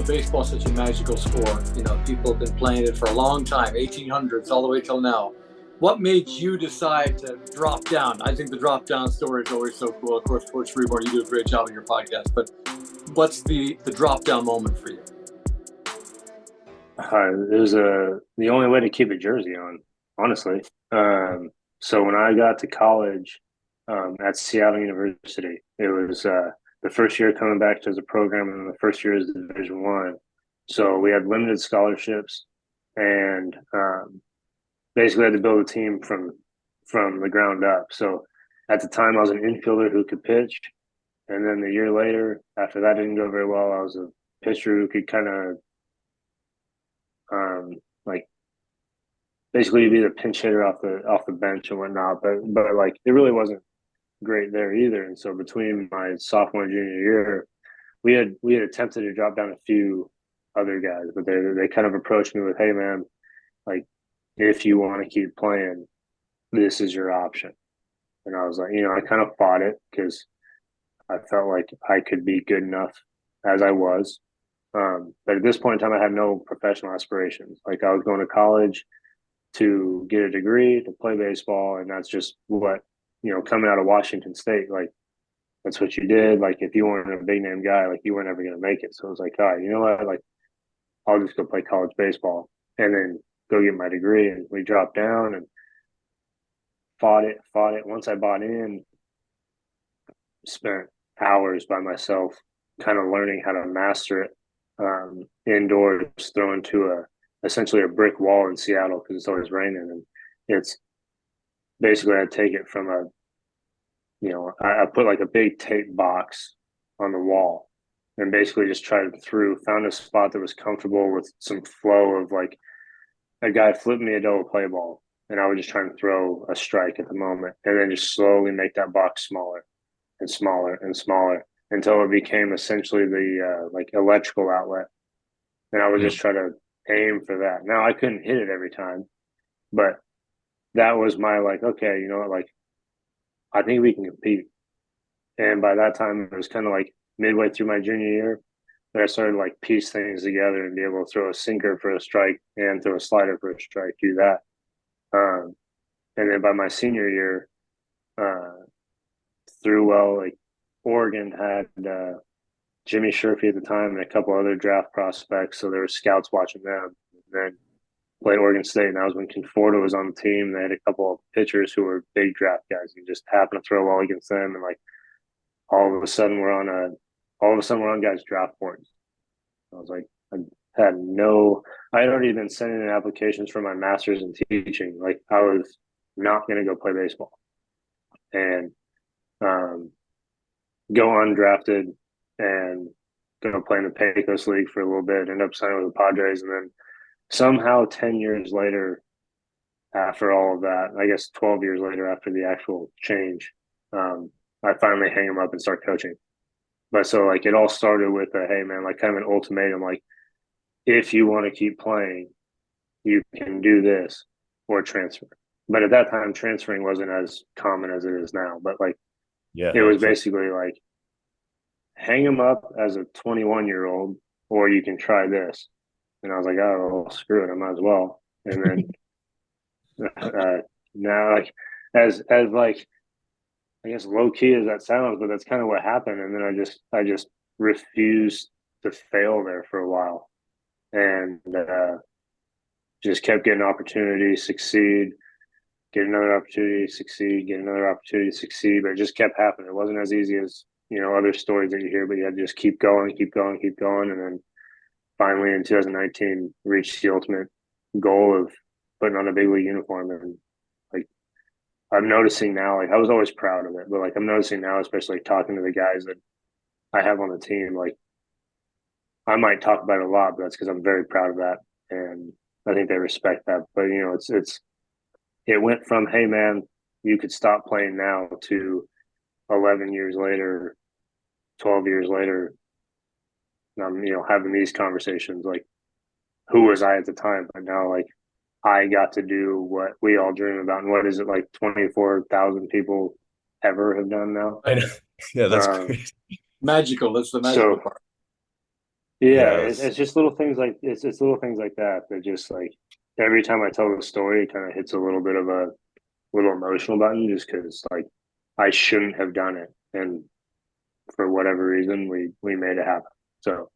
baseball's such a magical sport. People have been playing it for a long time, 1800s all the way till now. What made you decide to drop down? I think the drop down story is always so cool. Of course, Coach Freeborn, you do a great job on your podcast, but what's the drop down moment for you? It was the only way to keep a jersey on, honestly. So when I got to college at Seattle University, it was the first year coming back to the program, and the first year is Division One. So we had limited scholarships, and basically had to build a team from the ground up. So at the time, I was an infielder who could pitch, and then the year later, after that didn't go very well, I was a pitcher who could kind of like basically be the pinch hitter off the bench and whatnot. But like it really wasn't great there either. And so between my sophomore and junior year, we had attempted to drop down a few other guys, but they kind of approached me with, "Hey man, like if you want to keep playing, this is your option." And I was like, I kind of fought it because I felt like I could be good enough as I was. But at this point in time, I had no professional aspirations. Like I was going to college to get a degree to play baseball, and that's just what coming out of Washington State, like that's what you did. Like if you weren't a big name guy, like you weren't ever going to make it. So it was like, all right, you know what? Like I'll just go play college baseball and then go get my degree. And we dropped down and fought it. Once I bought in, spent hours by myself, kind of learning how to master it indoors, thrown to essentially a brick wall in Seattle because it's always raining, and it's basically I take it from I put like a big tape box on the wall and basically just tried found a spot that was comfortable with some flow of like a guy flipped me a double play ball, and I would just try and throw a strike at the moment, and then just slowly make that box smaller and smaller and smaller until it became essentially the like electrical outlet. And I would just try to aim for that. Now I couldn't hit it every time, but that was my like, okay, you know what, like I think we can compete. And by that time, it was kind of like midway through my junior year that I started to like piece things together and be able to throw a sinker for a strike and throw a slider for a strike, do that. And then by my senior year, threw well. Like Oregon had Jimmy Sherfy at the time and a couple other draft prospects, so there were scouts watching them. And then played Oregon State, and that was when Conforto was on the team. They had a couple of pitchers who were big draft guys, and just happened to throw well against them. And like all of a sudden we're on guys' draft boards. I was like, I had already been sending in applications for my master's in teaching. Like I was not going to go play baseball and go undrafted and go play in the Pecos League for a little bit, end up signing with the Padres, and then somehow 10 years later, after all of that, I guess 12 years later after the actual change, I finally hang him up and start coaching. But so like it all started with hey man, like kind of an ultimatum, like if you want to keep playing, you can do this or transfer. But at that time, transferring wasn't as common as it is now. But like it was basically like hang him up as a 21-year-old, or you can try this. And I was like, oh, well, screw it, I might as well. And then now, like as like I guess low key as that sounds, but that's kind of what happened. And then I just refused to fail there for a while, and just kept getting opportunities, succeed, get another opportunity, succeed, get another opportunity, succeed. But it just kept happening. It wasn't as easy as other stories that you hear, but you had to just keep going, and then finally in 2019 reached the ultimate goal of putting on a big league uniform. And like I'm noticing now, like I was always proud of it, but like I'm noticing now, especially talking to the guys that I have on the team, like I might talk about it a lot, but that's because I'm very proud of that, and I think they respect that. But it went from hey man, you could stop playing now to 11 years later, 12 years later, having these conversations, like who was I at the time? But now, like, I got to do what we all dream about. And what is it, like 24,000 people ever have done now? I know. Yeah, that's great. Magical. That's the magical part. Yeah, Yeah, it was it's just little things like it's little things like that that just like every time I tell the story, it kind of hits a little bit of a little emotional button just because like I shouldn't have done it, and for whatever reason, we made it happen. So